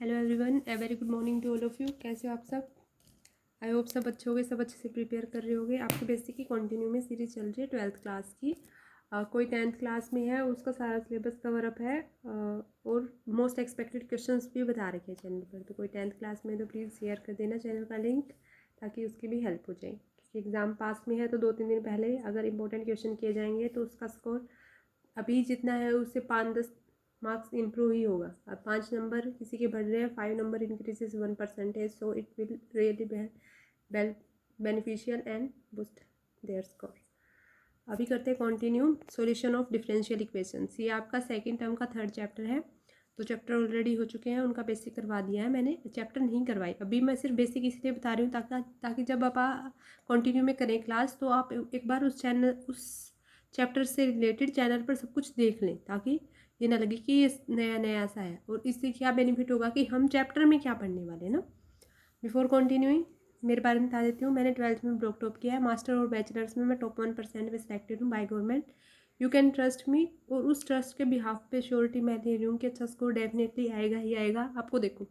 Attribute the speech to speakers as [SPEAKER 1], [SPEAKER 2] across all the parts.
[SPEAKER 1] Hello everyone, a very good morning to all of you. कैसे हो आप सब? आई होप सब अच्छे होंगे, सब अच्छे से प्रिपेयर कर रहे होंगे। आपकी बेसिक की कंटिन्यू में सीरीज चल रही है 12th क्लास की। कोई 10th क्लास में है उसका सारा सिलेबस कवर अप है और मोस्ट एक्सपेक्टेड क्वेश्चंस भी बता रखे हैं चैनल पर। तो कोई 10th क्लास में तो प्लीज़ शेयर कर देना चैनल का लिंक, ताकि उसकी भी हेल्प हो जाए। क्योंकि एग्ज़ाम पास में है तो 2-3 दिन पहले अगर इंपॉर्टेंट क्वेश्चन किए जाएंगे तो उसका स्कोर अभी जितना है उससे 5-10 मार्क्स इम्प्रूव ही होगा। अब 5 नंबर किसी के बढ़ रहे हैं, 5 number increases 1%, so it will really beneficial and boost their score. अभी करते हैं continue solution of differential equations. ये आपका सेकंड टर्म का थर्ड चैप्टर है। तो चैप्टर ऑलरेडी हो चुके हैं, उनका बेसिक करवा दिया है मैंने, चैप्टर नहीं करवाई। अभी मैं सिर्फ बेसिक इसलिए बता रही हूँ ताकि जब आप कंटिन्यू में करें क्लास तो आप एक बार उस चैप्टर से रिलेटेड चैनल पर सब कुछ देख लें, ताकि ये ना लगे कि ये नया नया सा है। और इससे क्या बेनिफिट होगा कि हम चैप्टर में क्या पढ़ने वाले हैं ना। बिफोर कंटिन्यूइंग मेरे बारे में बता देती हूँ। मैंने 12th में ब्लॉक टॉप किया है। मास्टर और बैचलर्स में मैं टॉप 1% में सिलेक्टेड हूँ by government. You can trust me. और उस ट्रस्ट के बिहाफ पे श्योरिटी मैं दे रही हूँ कि अच्छा स्कोर डेफिनेटली आएगा ही आएगा। आपको देखो,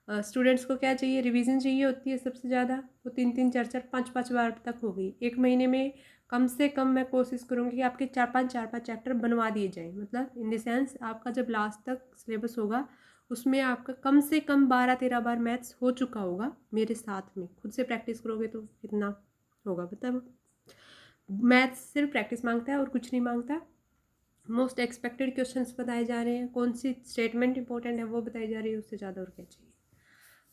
[SPEAKER 1] स्टूडेंट्स को क्या चाहिए, रिवीजन चाहिए होती है सबसे ज़्यादा। वो 3-3, 4-4, 5-5 बार तक हो गई। एक महीने में कम से कम मैं कोशिश करूँगी कि आपके 4-5 चैप्टर बनवा दिए जाएँ। मतलब इन द सेंस आपका जब लास्ट तक सिलेबस होगा उसमें आपका कम से कम 12-13 बार मैथ्स हो चुका होगा मेरे साथ में। खुद से प्रैक्टिस करोगे तो कितना होगा। मतलब मैथ्स सिर्फ प्रैक्टिस मांगता है और कुछ नहीं मांगता। मोस्ट एक्सपेक्टेड क्वेश्चंस बताए जा रहे हैं, कौन सी स्टेटमेंट इंपॉर्टेंट है वो बताई जा रही है, उससे ज़्यादा और क्या चाहिए।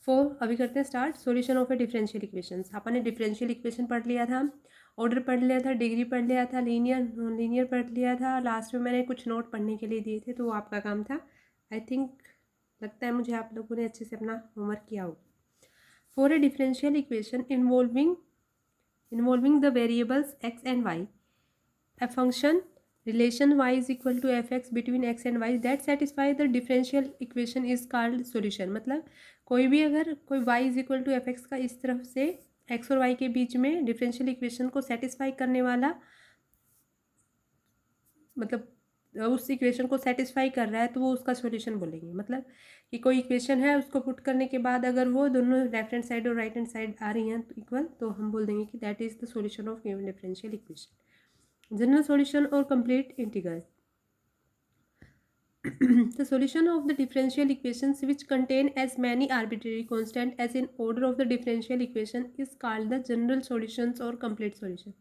[SPEAKER 1] 4 अभी करते हैं start. Solution of A differential equations. आपने डिफरेंशियल इक्वेशन पढ़ लिया था, ऑर्डर पढ़ लिया था, डिग्री पढ़ लिया था, लीनियर नॉन लीनियर पढ़ लिया था। लास्ट में मैंने कुछ नोट पढ़ने के लिए दिए थे, तो वो आपका काम था। आई थिंक लगता है मुझे आप लोगों ने अच्छे से अपना होमवर्क किया होगा। For a differential equation involving the variables x and y, a function relation y is equal to fx between x and y that satisfy the differential equation is called solution। मतलब कोई भी अगर कोई y is equal to fx का इस तरफ से x और y के बीच में डिफरेंशियल इक्वेशन को सेटिस्फाई करने वाला, मतलब उस इक्वेशन को सेटिस्फाई कर रहा है तो वो उसका सॉल्यूशन बोलेंगे। मतलब कि कोई इक्वेशन है, उसको पुट करने के बाद अगर वो दोनों लेफ्ट हैंड साइड और राइट हैंड साइड आ रही हैं इक्वल, तो हम बोल देंगे कि that is the solution of given differential equation. General solution और complete integral. The solution of the differential equations which contain as many arbitrary constant as in order of the differential equation is called the general solutions or complete solution।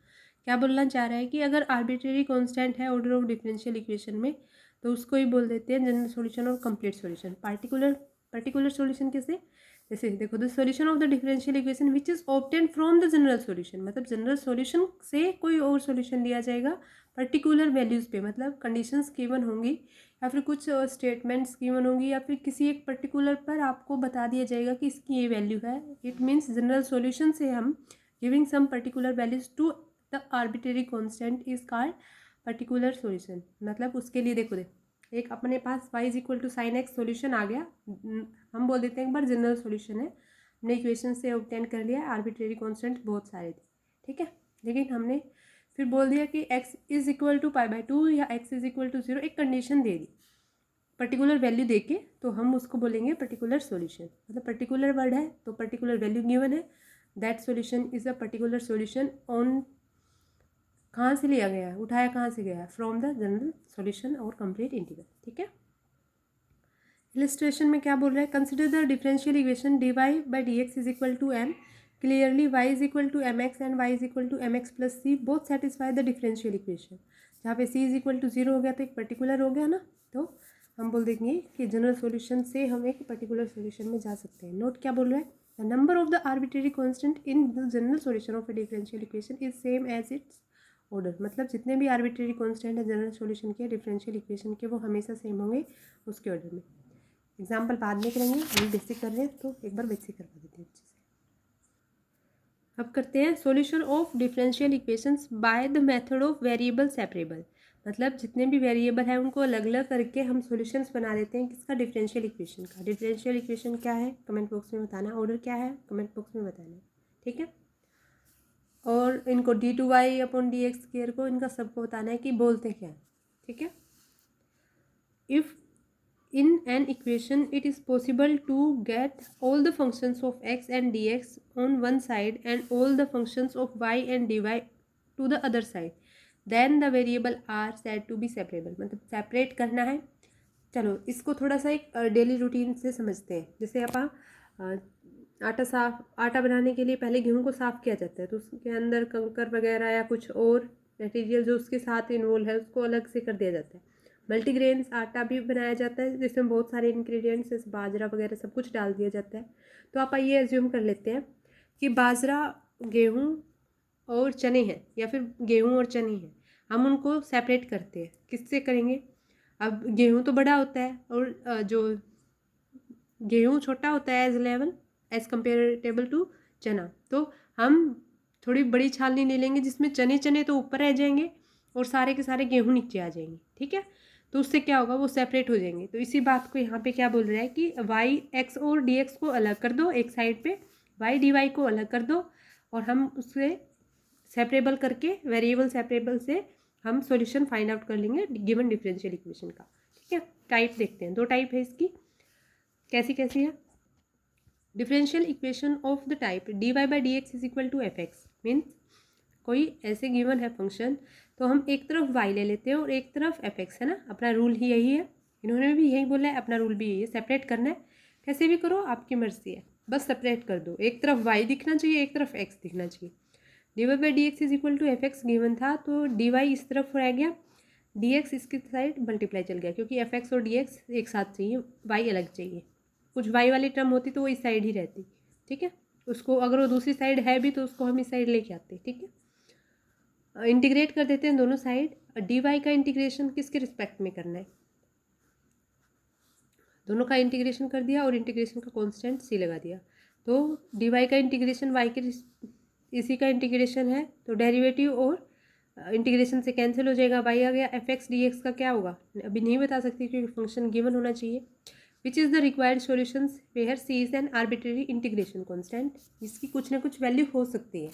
[SPEAKER 1] क्या बोलना चाह रहा है कि अगर arbitrary constant है order of differential equation में तो उसको ही बोल देते हैं जनरल सॉल्यूशन और कंप्लीट सॉल्यूशन। पर्टिकुलर सॉल्यूशन कैसे, जैसे देखो, the solution of the differential equation which is obtain from the general solution. मतलब जनरल सॉल्यूशन से कोई और सॉल्यूशन लिया जाएगा पर्टिकुलर वैल्यूज़ पे। मतलब कंडीशंस गिवन होंगी या फिर कुछ स्टेटमेंट्स गिवन होंगी या फिर किसी एक पर्टिकुलर पर आपको बता दिया जाएगा कि इसकी ये वैल्यू है। इट मीन्स जनरल सॉल्यूशन से हम giving some particular values to the arbitrary constant is called particular solution. मतलब उसके लिए देखो एक अपने पास y is equal to sine x solution आ गया, हम बोल देते हैं एक बार जनरल सॉल्यूशन है। हमने इक्वेशन से ऑब्टेन कर लिया, आर्बिट्रेरी कांस्टेंट बहुत सारे थे, ठीक है। लेकिन हमने फिर बोल दिया कि x इज इक्वल टू π/2 या x इज इक्वल टू 0, एक condition they the particular value देके, तो हम उसको बोलेंगे पर्टिकुलर सॉल्यूशन। मतलब पर्टिकुलर वर्ड है तो पर्टिकुलर वैल्यू गिवन है, that solution is a particular solution on, कहाँ से लिया गया है, उठाया कहाँ से गया है, फ्रॉम द जनरल सॉल्यूशन और कंप्लीट इंटीग्रल, ठीक है। इलिस्ट्रेशन में क्या बोल रहा है, consider the differential equation dy by d x is equal to m, clearly y is equal to m x and y is equal to m x plus c both satisfy the differential equation. जहाँ पे c is equal to 0 हो गया तो एक particular हो गया ना, तो हम बोल देंगे कि जनरल सॉल्यूशन से हम एक पर्टिकुलर सॉल्यूशन में जा सकते हैं। नोट क्या बोल रहा है, the number of the arbitrary constant in the general solution of a differential equation is same as its order. मतलब जितने भी आर्बिट्रेरी कांस्टेंट है जनरल सॉल्यूशन के, डिफरेंशियल इक्वेशन के, वो हमेशा सेम होंगे उसके ऑर्डर में। एग्जाम्पल बाद में करेंगे, अभी बेसिक कर रहे हैं तो एक बार बेसिक करवा देते हैं अच्छे से। अब करते हैं solution of differential equations by the method of variable separable. मतलब जितने भी वेरिएबल हैं उनको अलग अलग करके हम सॉल्यूशंस बना देते हैं किसका, डिफरेंशियल इक्वेशन का। डिफरेंशियल इक्वेशन क्या है कमेंट बॉक्स में बताना, ऑर्डर क्या है कमेंट बॉक्स में बताना, ठीक है। और इनको d/y/dx को इनका सबको बताना है कि बोलते क्या है, ठीक है। If in an equation it is possible to get all the functions of x and dx on one side and all the functions of y and dy to the other side, then the variable are said to be separable। मतलब separate करना है। चलो इसको थोड़ा सा एक daily routine से समझते हैं। जैसे आप आटा बनाने के लिए पहले गेहूं को साफ़ किया जाता है, तो उसके अंदर कंकर वगैरह या कुछ और मटेरियल जो उसके साथ इन्वॉल्व है उसको अलग से कर दिया जाता है। मल्टीग्रेन्स आटा भी बनाया जाता है जिसमें बहुत सारे इंग्रेडिएंट्स जैसे बाजरा वगैरह सब कुछ डाल दिया जाता है। तो आप आइए एज्यूम कर लेते हैं कि बाजरा, गेहूँ और चने हैं, या फिर गेहूँ और चने हैं। हम उनको सेपरेट करते हैं, किससे करेंगे? अब गेहूँ तो बड़ा होता है और जो गेहूँ छोटा होता है एज लेवल एज कंपेरेटेबल टू चना, तो हम थोड़ी बड़ी छालनी ले लेंगे जिसमें चने चने तो ऊपर रह जाएंगे और सारे के सारे गेहूँ नीचे आ जाएंगे। ठीक है, तो उससे क्या होगा, वो सेपरेट हो जाएंगे। तो इसी बात को यहाँ पे क्या बोल रहा है कि वाई एक्स और डी एक्स को अलग कर दो एक साइड पे, वाई डी वाई को अलग कर दो, और हम उससे सेपरेबल करके वेरिएबल सेपरेबल से हम सॉल्यूशन फाइंड आउट कर लेंगे गिवन डिफरेंशियल इक्वेशन का। ठीक है, टाइप देखते हैं, दो टाइप है इसकी। कैसी कैसी है? Differential equation of the type d y by d x is equal to f x means कोई ऐसे गिवन है फंक्शन, तो हम एक तरफ y ले लेते हैं और एक तरफ एफ एक्स, है ना। अपना रूल ही यही है, इन्होंने भी यही बोला है, अपना रूल भी यही है, सेपरेट करना है। कैसे भी करो, आपकी मर्जी है, बस सेपरेट कर दो। एक तरफ y दिखना चाहिए, एक तरफ x दिखना चाहिए। D y by d x is equal to f x given था, तो डी वाई इस तरफ रह गया, डी एक्स इसकी साइड मल्टीप्लाई चल गया, क्योंकि एफ एक्स और डी एक्स एक साथ चाहिए, y अलग चाहिए। कुछ y वाली टर्म होती तो वो इस साइड ही रहती। ठीक है, उसको अगर वो दूसरी साइड है भी तो उसको हम इस साइड लेके आते। ठीक है, इंटीग्रेट कर देते हैं दोनों साइड। डी वाई का इंटीग्रेशन किसके रिस्पेक्ट में करना है? दोनों का इंटीग्रेशन कर दिया और इंटीग्रेशन का कांस्टेंट सी लगा दिया, तो डी वाई का इंटीग्रेशन वाई के इसी का इंटीग्रेशन है, तो डेरिवेटिव और इंटीग्रेशन से कैंसिल हो जाएगा, वाई आ गया। एफ एक्स डी एक्स का क्या होगा अभी नहीं बता सकती क्योंकि फंक्शन गिवन होना चाहिए। Which is the required solutions where c is an arbitrary integration constant, इसकी कुछ ना कुछ वैल्यू हो सकती है।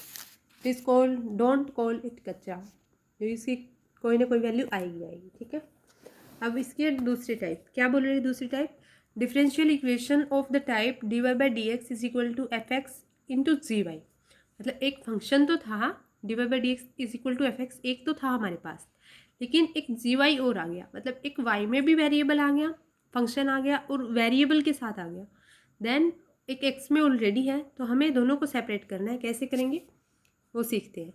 [SPEAKER 1] This call don't call it कच्चा, जो इसकी कोई ना कोई वैल्यू आएगी। ठीक है, अब इसके दूसरी टाइप क्या बोल रही है? दूसरी type differential equation of the type d y by d x is equal to f x into g y. मतलब एक फंक्शन तो था d y by d x is equal to f x, एक तो था हमारे पास, लेकिन एक जी वाई और आ गया, मतलब एक वाई में भी वेरिएबल आ गया, फंक्शन आ गया और वेरिएबल के साथ आ गया। देन एक एक्स में ऑलरेडी है, तो हमें दोनों को सेपरेट करना है। कैसे करेंगे वो सीखते हैं।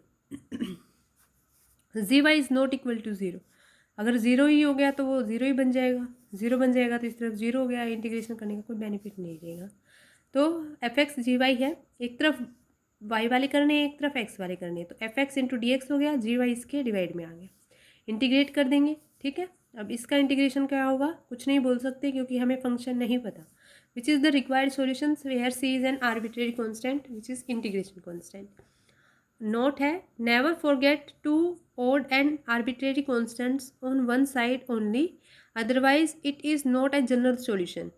[SPEAKER 1] G y is not equal to zero, अगर ज़ीरो ही हो गया तो वो ज़ीरो ही बन जाएगा, ज़ीरो बन जाएगा तो इस तरफ ज़ीरो हो गया, इंटीग्रेशन करने का कोई बेनिफिट नहीं रहेगा। तो एफ एक्स जी वाई है, एक तरफ वाई वाले करने हैं, एक तरफ एक्स वाले करने हैं, तो F x into D x हो गया, जी वाई इसके डिवाइड में आ गया, इंटीग्रेट कर देंगे। ठीक है, अब इसका इंटीग्रेशन क्या होगा कुछ नहीं बोल सकते क्योंकि हमें फंक्शन नहीं पता। Which is the required solutions where c is an arbitrary constant which is integration constant. Note है, never forget to odd and arbitrary constants on one side only, otherwise it is not a general solution.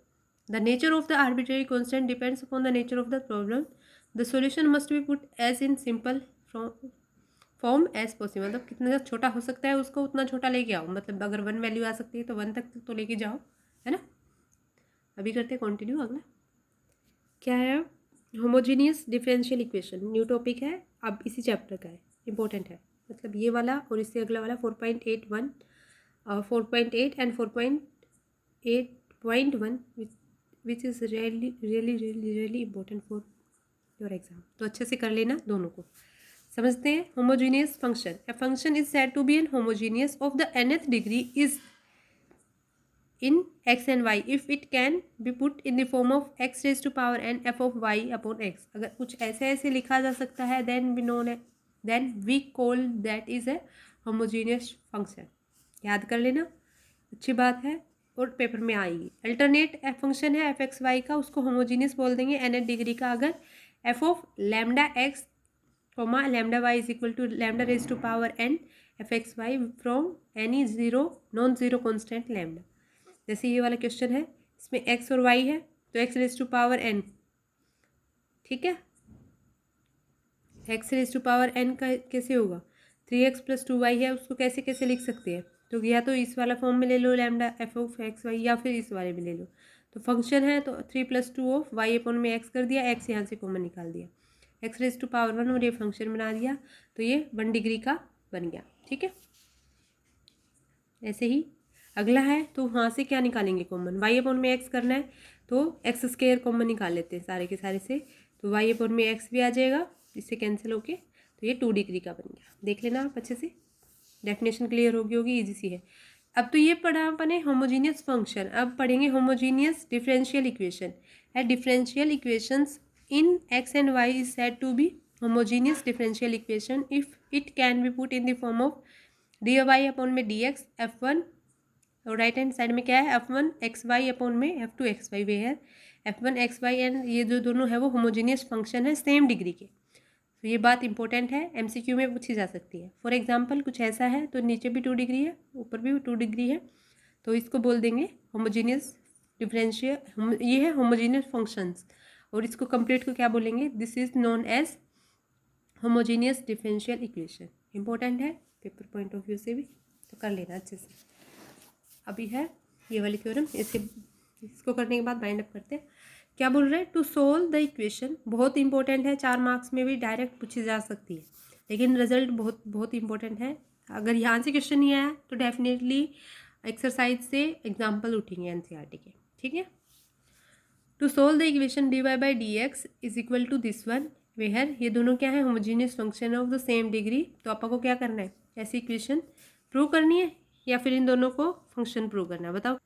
[SPEAKER 1] The nature of the arbitrary constant depends upon the nature of the problem. The solution must be put as in simple form as possible, मतलब कितना छोटा हो सकता है उसको उतना छोटा लेके आओ, मतलब अगर वन वैल्यू आ सकती है तो वन तक तो लेके जाओ, है ना। अभी करते हैं कंटिन्यू। अगला क्या है? Homogeneous differential equation, new topic है, अब इसी चैप्टर का है, इंपॉर्टेंट है। मतलब ये वाला और इससे अगला वाला 4.81 4.8 and 4.8.1 which is really really really really important for your exam. तो अच्छे से कर लेना, दोनों को समझते हैं। Homogeneous function, a function is said to be an homogeneous of the nth degree is in x and y if it can be put in the form of x raised to power n f of y upon x। अगर कुछ ऐसे ऐसे लिखा जा सकता है then we call that is a homogeneous function। याद कर लेना, अच्छी बात है और पेपर में आएगी। अल्टरनेट फंक्शन है एफ एक्स वाई का, उसको होमोजीनियस बोल देंगे nth डिग्री का अगर f of lambda x comma lambda y is equal to lambda raise to power n f x y from any zero non zero constant lambda. जैसे ये वाला question है, इसमें x और y है तो x raise to power n, ठीक है। x raise to power n का कैसे होगा, 3x प्लस 2y है, उसको कैसे कैसे लिख सकते हैं, तो या तो इस वाला फॉर्म में ले लो lambda f of x y, या फिर इस वाले में ले लो। तो फंक्शन है तो 3+2 ऑफ वाई अपॉन में एक्स कर दिया, एक्स यहाँ से कॉमन निकाल दिया, एक्स रेज टू पावर 1 और ये फंक्शन बना दिया, तो ये 1 डिग्री का बन गया। ठीक है, ऐसे ही अगला है तो वहाँ से क्या निकालेंगे कॉमन, वाई अपॉन में एक्स करना है तो एक्स स्क्वायर कॉमन निकाल लेते हैं सारे के सारे से, तो वाई अपॉन में एक्स भी आ जाएगा, इससे कैंसिल होके तो ये 2 डिग्री का बन गया। देख लेना आप अच्छे से, डेफिनेशन क्लियर होगी इजी सी है। अब तो ये पढ़ा अपने होमोजीनियस फंक्शन, अब पढ़ेंगे homogeneous differential equation. At differential equations in x and y is said to be homogeneous differential equation if it can be put in the form of d y upon में d x f one, और right hand side में क्या है f one x y upon में f two x y, where है f one x y and ये जो दोनों है वो होमोजीनियस फंक्शन है सेम डिग्री के। तो ये बात इंपॉर्टेंट है, एमसीक्यू में पूछी जा सकती है। फॉर एग्जांपल कुछ ऐसा है तो नीचे भी 2 डिग्री है ऊपर भी 2 डिग्री है, तो इसको बोल देंगे होमोजीनियस डिफरेंशियल, ये है होमोजीनियस फंक्शंस, और इसको कंप्लीट को क्या बोलेंगे, this is known as homogeneous differential equation. Important है पेपर पॉइंट ऑफ व्यू से भी, तो कर लेना अच्छे से। अभी है ये वाली थ्योरम, इसको करने के बाद बाइंड अप करते हैं। क्या बोल रहे हैं, टू सोल्व द इक्वेशन, बहुत इंपॉर्टेंट है, 4 मार्क्स में भी डायरेक्ट पूछी जा सकती है, लेकिन रिजल्ट बहुत बहुत इंपॉर्टेंट है। अगर यहाँ से क्वेश्चन नहीं आया तो डेफिनेटली एक्सरसाइज से एग्जाम्पल उठेंगे एनसीईआरटी के। ठीक है, to solve the equation d y by d x is equal to this one, where ये दोनों क्या है homogeneous function of the same degree. तो आपा को क्या करना है, ऐसी इक्वेशन प्रूव करनी है या फिर इन दोनों को फंक्शन प्रूव करना है, बताओ।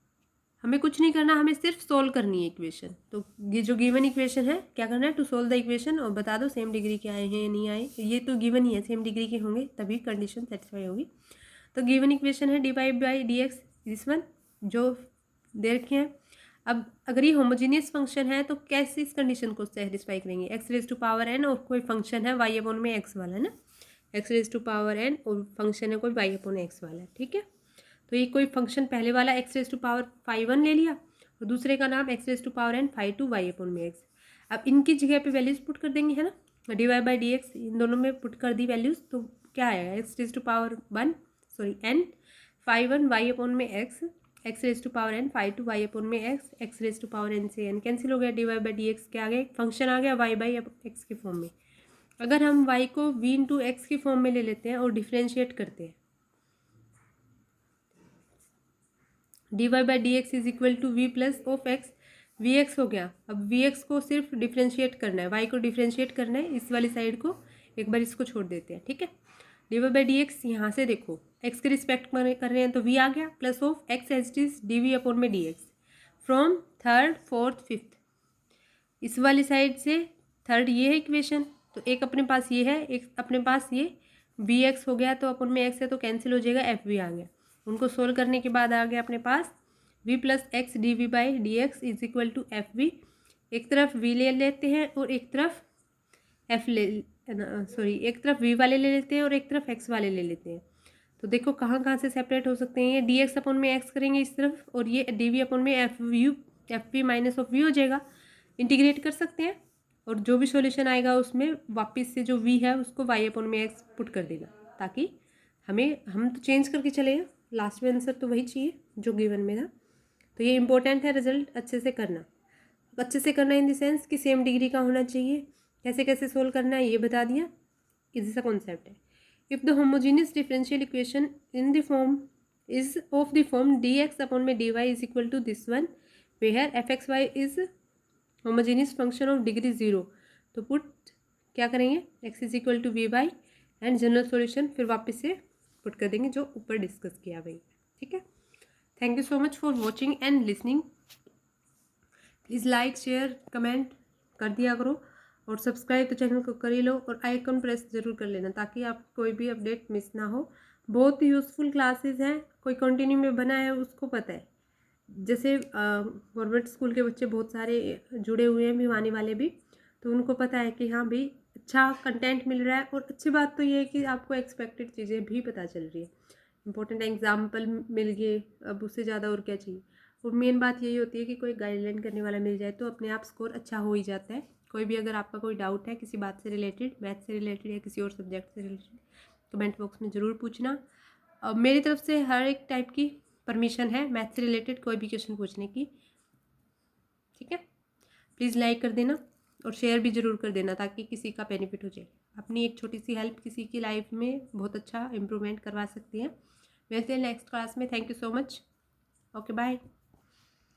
[SPEAKER 1] हमें कुछ नहीं करना, हमें सिर्फ सोल्व करनी है इक्वेशन। तो ये जो गिवन इक्वेशन है क्या करना है, टू सोल्व द इक्वेशन, और बता दो सेम डिग्री के आए हैं नहीं आए, ये तो गिवन ही है, सेम डिग्री के होंगे तभी कंडीशन सेटिस्फाई होगी। तो गिवन इक्वेशन है d y by d x this one जो दे रखे हैं। अब अगर ये होमोजीनियस फंक्शन है तो कैसे इस कंडीशन को सेटिस्फाई करेंगे, x raise to power n और कोई फंक्शन है वाई अपॉन में एक्स वाला है ना, x raise to power n और फंक्शन है कोई वाई अपॉन एक्स वाला है। ठीक है, तो ये कोई फंक्शन पहले वाला एक्स रेज टू पावर 5 ले लिया और दूसरे का नाम x raise to power n 5 y upon में एक्स। अब इनकी जगह पे वैल्यूज पुट कर देंगे है ना, d y by d x इन दोनों में पुट कर दी वैल्यूज, तो क्या आएगा x raise to power n 5 y upon में x, x raise to power n 5 y upon में x, x raise to power n से एन कैंसिल हो गया, d y by d x क्या आ गया, फंक्शन आ गया वाई बाई एक्स के फॉर्म में। अगर हम वाई को वी इंटू एक्स के फॉर्म में ले लेते हैं और डिफ्रेंशिएट करते हैं, d y by d x is equal to v plus of x, v x हो गया। अब वी एक्स को सिर्फ डिफ्रेंशिएट करना है, वाई को डिफ्रेंशिएट करना है, इस वाली साइड को एक बार इसको छोड़ देते हैं। ठीक है, d y by d x यहाँ से देखो एक्स के रिस्पेक्ट कर रहे हैं तो वी आ गया, plus of x h d d v upon में d x from third fourth fifth, इस वाली साइड से थर्ड ये है इक्वेशन, तो एक अपने पास ये है, एक अपने पास ये वी एक्स हो गया, तो अपन में एक्स है तो कैंसिल हो जाएगा, एफ वी आ गया। उनको सोल्व करने के बाद आ गया अपने पास v plus x d v by d x is equal to f v, एक तरफ v ले लेते हैं और एक तरफ f एक तरफ v वाले ले लेते हैं और एक तरफ x वाले ले लेते हैं। तो देखो कहाँ कहाँ से सेपरेट हो सकते हैं, ये डी एक्स अपॉन में x करेंगे इस तरफ, और ये डी वी अपॉन में f v minus of v हो जाएगा, इंटीग्रेट कर सकते हैं, और जो भी सॉल्यूशन आएगा उसमें वापस से जो v है उसको y अपॉन में x पुट कर देना, ताकि हम तो चेंज करके चलेगा, लास्ट में आंसर तो वही चाहिए जो गिवन में था। तो ये इंपॉर्टेंट है, रिजल्ट अच्छे से करना इन द सेंस कि सेम डिग्री का होना चाहिए। कैसे कैसे सोल्व करना है ये बता दिया, इजी सा कॉन्सेप्ट है। If the homogeneous differential equation in the form is of the form d x upon में d y is equal to this one, where f x y is homogeneous function of degree 0, तो put क्या करेंगे x is equal to v by and general solution फिर वापस से put कर देंगे जो ऊपर डिस्कस किया भाई। ठीक है, thank you so much for watching and listening. Please like share comment कर दिया करो, और सब्सक्राइब तो चैनल को कर ही लो, और आइकन प्रेस जरूर कर लेना ताकि आप कोई भी अपडेट मिस ना हो। बहुत यूज़फुल क्लासेस हैं, कोई कंटिन्यू में बना है उसको पता है, जैसे गवर्नमेंट स्कूल के बच्चे बहुत सारे जुड़े हुए हैं भिवानी वाले भी, तो उनको पता है कि हाँ भाई अच्छा कंटेंट मिल रहा है, और अच्छी बात तो ये है कि आपको एक्सपेक्टेड चीज़ें भी पता चल रही है, इंपॉर्टेंट एग्जाम्पल मिल गए, अब उससे ज़्यादा और क्या चाहिए। और मेन बात यही होती है कि कोई गाइडलाइन करने वाला मिल जाए तो अपने आप स्कोर अच्छा हो ही जाता है। कोई भी अगर आपका कोई डाउट है किसी बात से रिलेटेड, मैथ से रिलेटेड या किसी और सब्जेक्ट से रिलेटेड, कमेंट बॉक्स में ज़रूर पूछना। मेरी तरफ से हर एक टाइप की परमिशन है मैथ से रिलेटेड कोई भी क्वेश्चन पूछने की, ठीक है। प्लीज़ लाइक कर देना और शेयर भी ज़रूर कर देना ताकि किसी का बेनिफिट हो जाए। अपनी एक छोटी सी हेल्प किसी की लाइफ में बहुत अच्छा इम्प्रूवमेंट करवा सकती है। मिलते हैं नेक्स्ट क्लास में। Thank you so much. Okay bye.